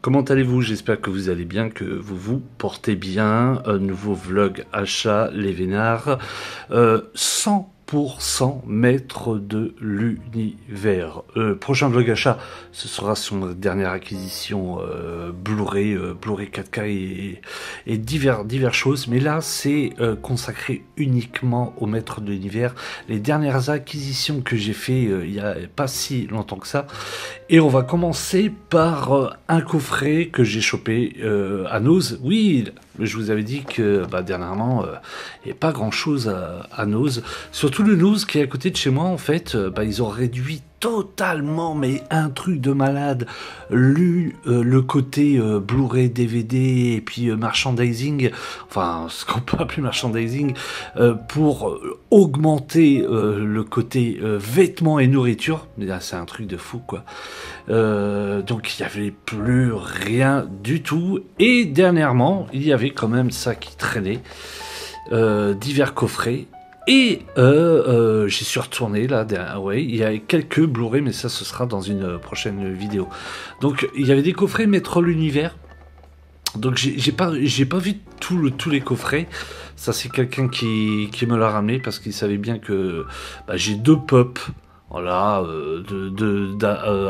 Comment allez-vous? J'espère que vous allez bien, que vous vous portez bien. Un nouveau vlog achat, les vénards. 100% maître de l'univers. Prochain vlog achat, ce sera son dernière acquisition Blu-ray 4K et divers choses. Mais là, c'est consacré uniquement au maître de l'univers. Les dernières acquisitions que j'ai fait il n'y a pas si longtemps que ça. Et on va commencer par un coffret que j'ai chopé à Noz. Oui, je vous avais dit que dernièrement, il n'y avait pas grand-chose à Noz. Surtout le Noz qui est à côté de chez moi, en fait, ils ont réduit totalement, mais un truc de malade, le côté Blu-ray, DVD et puis merchandising, enfin ce qu'on peut appeler merchandising, pour augmenter le côté vêtements et nourriture. Mais là, c'est un truc de fou, quoi. Donc il n'y avait plus rien du tout. Et dernièrement, il y avait quand même ça qui traînait, divers coffrets. Et j'y suis retourné là, ouais, il y a quelques Blu-ray, mais ça ce sera dans une prochaine vidéo. Donc il y avait des coffrets Maître l'univers. Donc j'ai pas vu tous les coffrets. Ça c'est quelqu'un qui me l'a ramené parce qu'il savait bien que j'ai deux pop. Voilà,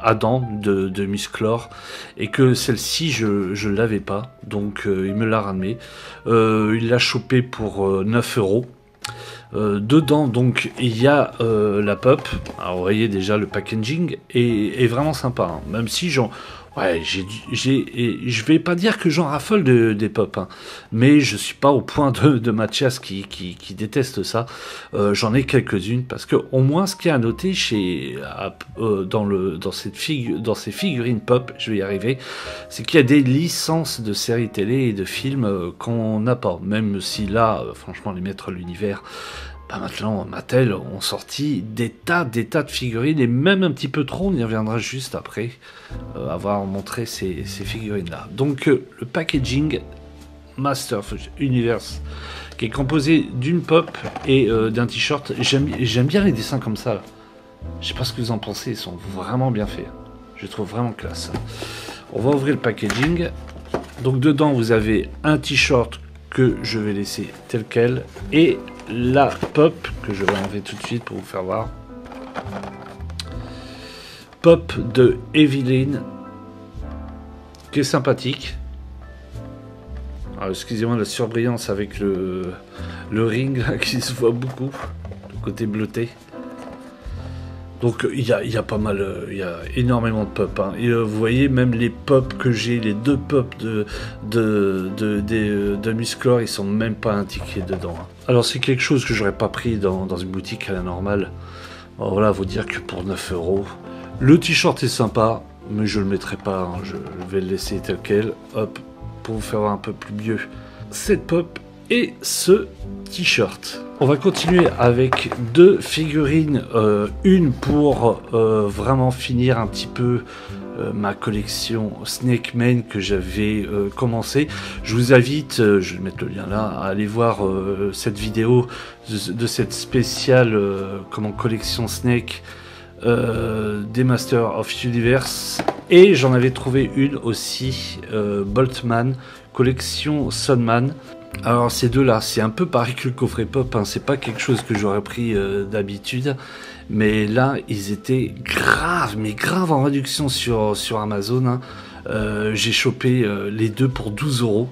Adam de Musclor, et que celle-ci je l'avais pas, donc il me l'a ramené. Il l'a chopé pour 9 €. Dedans donc il y a la pop. Alors vous voyez déjà le packaging est vraiment sympa, hein. Même si je vais pas dire que j'en raffole des pop, hein, mais je suis pas au point de Mathias qui déteste ça. J'en ai quelques-unes parce que au moins ce qu'il y a à noter dans ces figurines pop, je vais y arriver, c'est qu'il y a des licences de séries télé et de films qu'on n'a pas. Même si là, franchement, les maîtres de l'univers. Maintenant, Mattel ont sorti des tas de figurines, et même un petit peu trop, on y reviendra juste après avoir montré ces figurines-là. Donc, le packaging Master Universe, qui est composé d'une pop et d'un t-shirt. J'aime bien les dessins comme ça, là. Je sais pas ce que vous en pensez, ils sont vraiment bien faits. Je les trouve vraiment classe. On va ouvrir le packaging. Donc, dedans, vous avez un t-shirt que je vais laisser tel quel, et la pop que je vais enlever tout de suite pour vous faire voir. Pop de Evelyne, qui est sympathique. Alors, excusez-moi la surbrillance avec le ring là, qui se voit beaucoup, le côté bleuté. Donc il y a pas mal, il y a énormément de pop, hein. Et vous voyez même les pop que j'ai, les deux pop de Musclor, ils sont même pas indiqués dedans, hein. Alors c'est quelque chose que j'aurais pas pris dans une boutique à la normale. Alors, voilà, vous dire que pour 9 €. Le t-shirt est sympa, mais je le mettrai pas, hein. Je vais le laisser tel quel, hop, pour vous faire voir un peu plus mieux cette pop et ce t-shirt. On va continuer avec deux figurines, une pour vraiment finir un petit peu ma collection Snake Man que j'avais commencé. Je vous invite, je vais mettre le lien là, à aller voir cette vidéo de cette spéciale collection Snake des Masters of Universe. Et j'en avais trouvé une aussi, Boltman, collection Sunman. Alors ces deux-là, c'est un peu pareil que le coffret pop, hein. C'est pas quelque chose que j'aurais pris d'habitude, mais là ils étaient grave en réduction sur Amazon, hein. J'ai chopé les deux pour 12 €.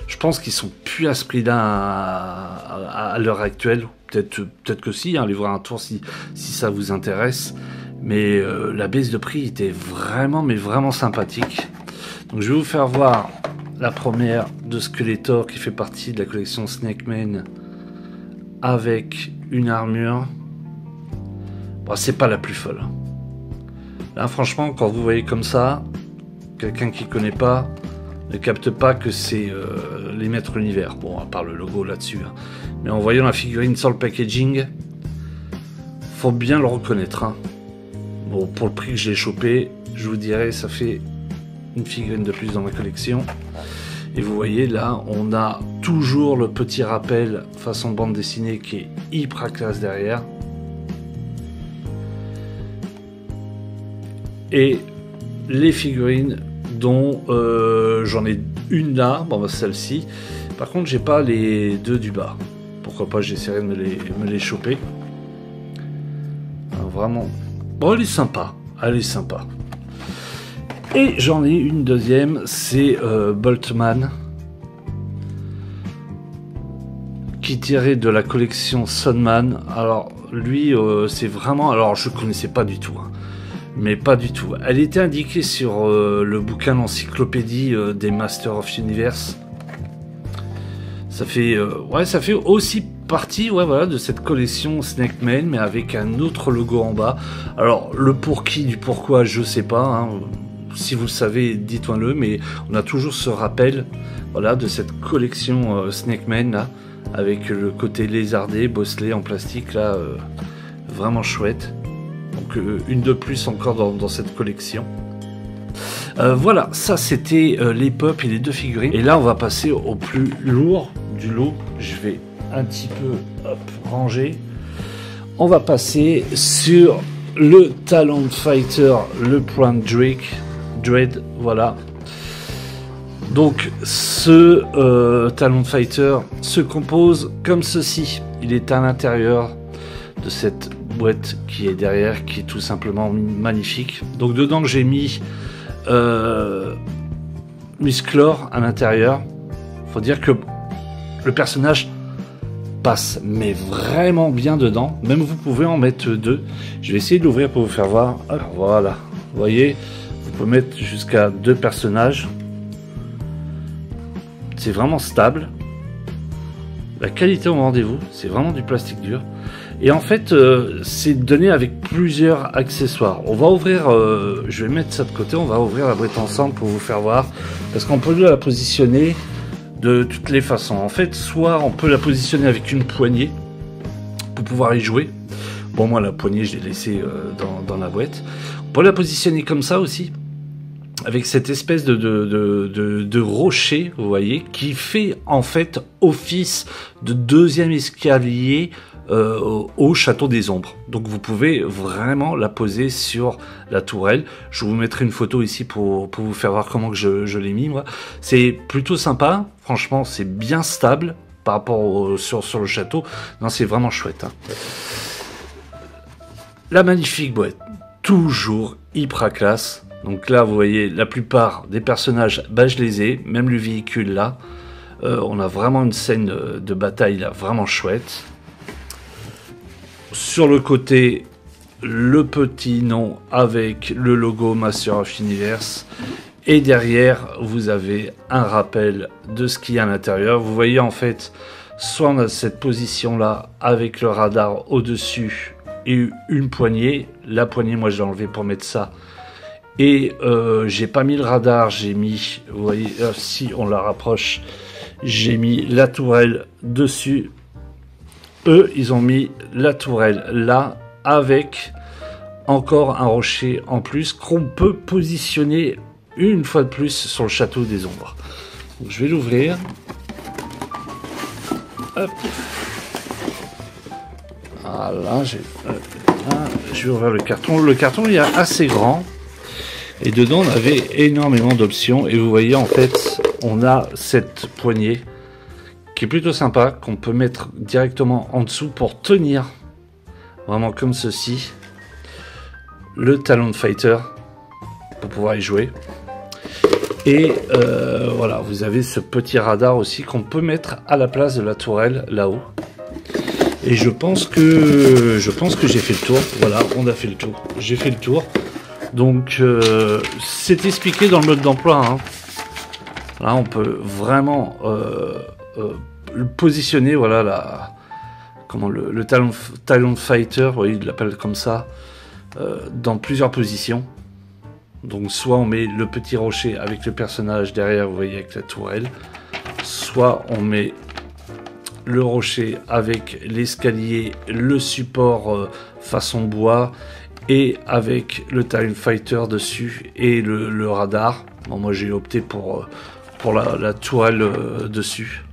Je pense qu'ils sont plus à ce prix-là à l'heure actuelle. Peut-être que si, hein. Allez voir un tour si ça vous intéresse. Mais la baisse de prix était vraiment sympathique. Donc je vais vous faire voir la première de Skeletor qui fait partie de la collection Snake Man avec une armure. Bon, c'est pas la plus folle. Là franchement, quand vous voyez comme ça, quelqu'un qui connaît pas ne capte pas que c'est les maîtres de l'univers. Bon, à part le logo là-dessus, hein. Mais en voyant la figurine sur le packaging, faut bien le reconnaître, hein. Bon, pour le prix que je l'ai chopé, je vous dirais, ça fait une figurine de plus dans ma collection. Et vous voyez là, on a toujours le petit rappel façon bande dessinée qui est hyper classe derrière. Et les figurines dont j'en ai une là, bon bah celle-ci. Par contre j'ai pas les deux du bas. Pourquoi pas, j'essaierai de me les choper. Alors, vraiment, bon elle est sympa, elle est sympa. Et j'en ai une deuxième, c'est Boltman, qui tirait de la collection Sunman. Alors lui c'est vraiment, alors je connaissais pas du tout, hein, mais pas du tout. Elle était indiquée sur le bouquin, l'encyclopédie des Masters of Universe. Ça fait ouais, ça fait aussi partie, ouais, voilà, de cette collection Snake Man, mais avec un autre logo en bas. Alors le pour qui, du pourquoi, je sais pas, hein. Si vous le savez, dites-moi-le, mais on a toujours ce rappel, voilà, de cette collection Snake Man là, avec le côté lézardé, bosselé en plastique là, vraiment chouette. Donc une de plus encore dans cette collection. Voilà, ça c'était les pop et les deux figurines. Et là on va passer au plus lourd du lot. Je vais un petit peu ranger. On va passer sur le Talon Fighter, le Point Dread, voilà. Donc ce Talon Fighter se compose comme ceci. Il est à l'intérieur de cette boîte qui est derrière, qui est tout simplement magnifique. Donc dedans j'ai mis Musclor à l'intérieur. Faut dire que le personnage passe mais vraiment bien dedans. Même vous pouvez en mettre deux. Je vais essayer de l'ouvrir pour vous faire voir. Alors, voilà, vous voyez, vous pouvez mettre jusqu'à deux personnages. C'est vraiment stable. La qualité au rendez-vous. C'est vraiment du plastique dur. Et en fait, c'est donné avec plusieurs accessoires. On va ouvrir, je vais mettre ça de côté, on va ouvrir la boîte ensemble pour vous faire voir. Parce qu'on peut la positionner de toutes les façons. En fait, soit on peut la positionner avec une poignée pour pouvoir y jouer. Bon, moi, la poignée, je l'ai laissée dans la boîte. On peut la positionner comme ça aussi, avec cette espèce de rocher, vous voyez, qui fait en fait office de deuxième escalier au château des ombres. Donc vous pouvez vraiment la poser sur la tourelle. Je vous mettrai une photo ici pour vous faire voir comment que je l'ai mis, moi. C'est plutôt sympa, franchement c'est bien stable par rapport sur le château. Non, c'est vraiment chouette, hein. La magnifique boîte, toujours hyper classe. Donc là vous voyez la plupart des personnages, bah je les ai, même le véhicule là. On a vraiment une scène de bataille là, vraiment chouette. Sur le côté, le petit nom avec le logo Master of Universe. Et derrière, vous avez un rappel de ce qu'il y a à l'intérieur. Vous voyez en fait, soit on a cette position-là avec le radar au-dessus et une poignée. La poignée, moi je l'ai enlevé pour mettre ça. Et j'ai pas mis le radar, j'ai mis, vous voyez, si on la rapproche, j'ai mis la tourelle dessus. Eux, ils ont mis la tourelle là, avec encore un rocher en plus qu'on peut positionner une fois de plus sur le château des ombres. Donc, je vais l'ouvrir. Hop. Voilà, je vais ouvrir le carton. Le carton, il est assez grand. Et dedans, on avait énormément d'options. Et vous voyez, en fait, on a cette poignée qui est plutôt sympa, qu'on peut mettre directement en dessous pour tenir, vraiment comme ceci, le Talon Fighter, pour pouvoir y jouer. Et voilà, vous avez ce petit radar aussi qu'on peut mettre à la place de la tourelle, là-haut. Et je pense que j'ai fait le tour. Voilà, on a fait le tour. J'ai fait le tour. Donc, c'est expliqué dans le mode d'emploi, hein. Là, on peut vraiment positionner, voilà, le Talon Fighter, vous voyez, il l'appelle comme ça, dans plusieurs positions. Donc, soit on met le petit rocher avec le personnage derrière, vous voyez, avec la tourelle, soit on met le rocher avec l'escalier, le support façon bois, et avec le Talon Fighter dessus et le radar. Bon, moi, j'ai opté pour la tourelle dessus.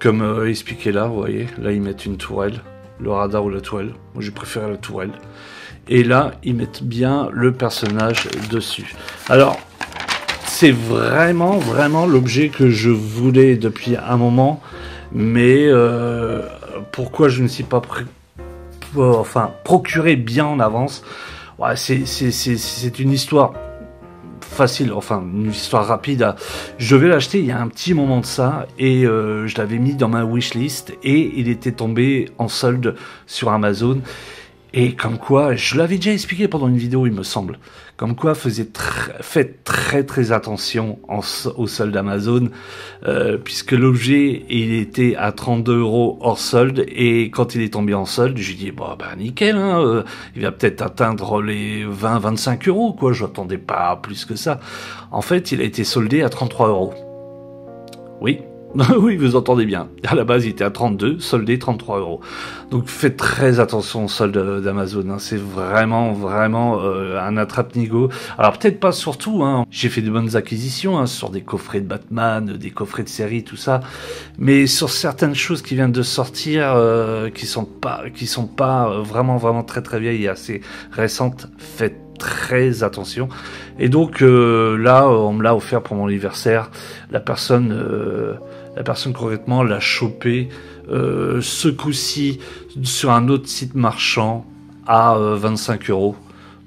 Comme expliqué là, vous voyez, là ils mettent une tourelle, le radar ou la tourelle. Moi j'ai préféré la tourelle. et là ils mettent bien le personnage dessus. Alors c'est vraiment l'objet que je voulais depuis un moment, mais pourquoi je ne suis pas procuré bien en avance. Ouais, c'est une histoire facile, enfin une histoire rapide. Je devais l'acheter il y a un petit moment de ça et je l'avais mis dans ma wishlist et il était tombé en solde sur Amazon. Et comme quoi, je l'avais déjà expliqué pendant une vidéo, il me semble, comme quoi faites très attention au solde d'Amazon, puisque l'objet, il était à 32 € hors solde, et quand il est tombé en solde, j'ai dit, bah nickel, hein, il va peut-être atteindre les 20-25 €, quoi, je n'attendais pas plus que ça. En fait, il a été soldé à 33 €. Oui. Oui, vous entendez bien. À la base, il était à 32, soldé 33 €. Donc, faites très attention au solde d'Amazon. Hein. C'est vraiment un attrape-nigo. Alors, peut-être pas sur tout. Hein. J'ai fait de bonnes acquisitions sur des coffrets de Batman, des coffrets de série, tout ça. Mais sur certaines choses qui viennent de sortir, qui sont pas vraiment très vieilles et assez récentes, faites très attention. Et donc là, on me l'a offert pour mon anniversaire. La personne concrètement l'a chopé ce coup-ci sur un autre site marchand à 25 €.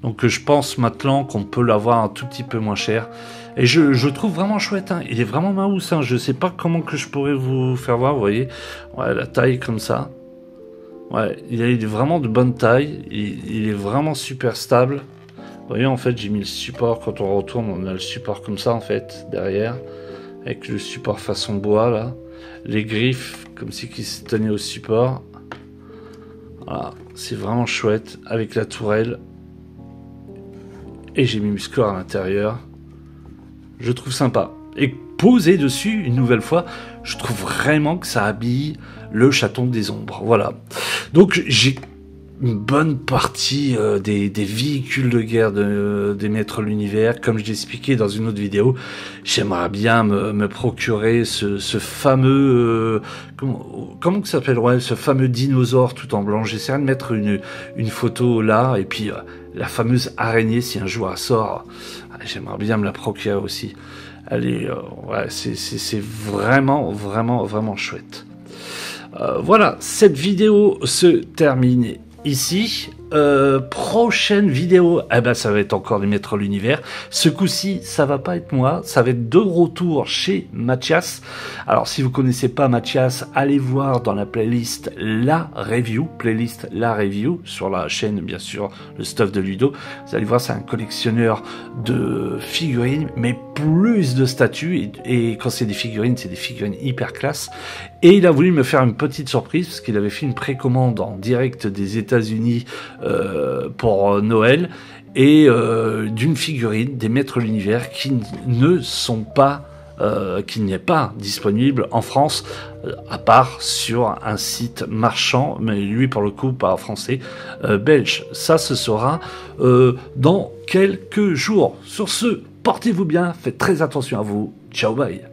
Donc je pense maintenant qu'on peut l'avoir un tout petit peu moins cher. Et je trouve vraiment chouette. Hein. Il est vraiment maousse. Hein. Je sais pas comment que je pourrais vous faire voir. Vous voyez, ouais, la taille comme ça. Ouais, il est vraiment de bonne taille. Il est vraiment super stable. Vous voyez, en fait, j'ai mis le support. Quand on retourne, on a le support comme ça, en fait, derrière. Avec le support façon bois, là. Les griffes, comme si qui se tenaient au support. Voilà, c'est vraiment chouette. Avec la tourelle. Et j'ai mis Musclor à l'intérieur. Je trouve sympa. Et posé dessus, une nouvelle fois, je trouve vraiment que ça habille le chaton des ombres. Voilà. Donc, j'ai une bonne partie des véhicules de guerre des maîtres de l'univers. Comme je l'ai expliqué dans une autre vidéo, j'aimerais bien me procurer ce fameux comment que ça s'appelle, ouais, ce fameux dinosaure tout en blanc. J'essaierai de mettre une photo là, et puis la fameuse araignée, si un jour elle sort, j'aimerais bien me la procurer aussi. Elle est ouais, c'est vraiment chouette. Voilà, cette vidéo se termine ici. Prochaine vidéo, ça va être encore les maîtres de l'univers. Ce coup-ci, ça va pas être moi, ça va être de retour chez Mathias. Alors, si vous connaissez pas Mathias, allez voir dans la playlist La Review, sur la chaîne, bien sûr, le stuff de Ludo. Vous allez voir, c'est un collectionneur de figurines, mais plus de statues. Et quand c'est des figurines hyper classe. Et il a voulu me faire une petite surprise, parce qu'il avait fait une précommande en direct des États-Unis pour Noël, et d'une figurine des maîtres de l'univers qui n'est pas disponible en France, à part sur un site marchand, mais lui pour le coup pas français, belge. Ça, ce sera dans quelques jours. Sur ce, portez-vous bien, faites très attention à vous. Ciao, bye.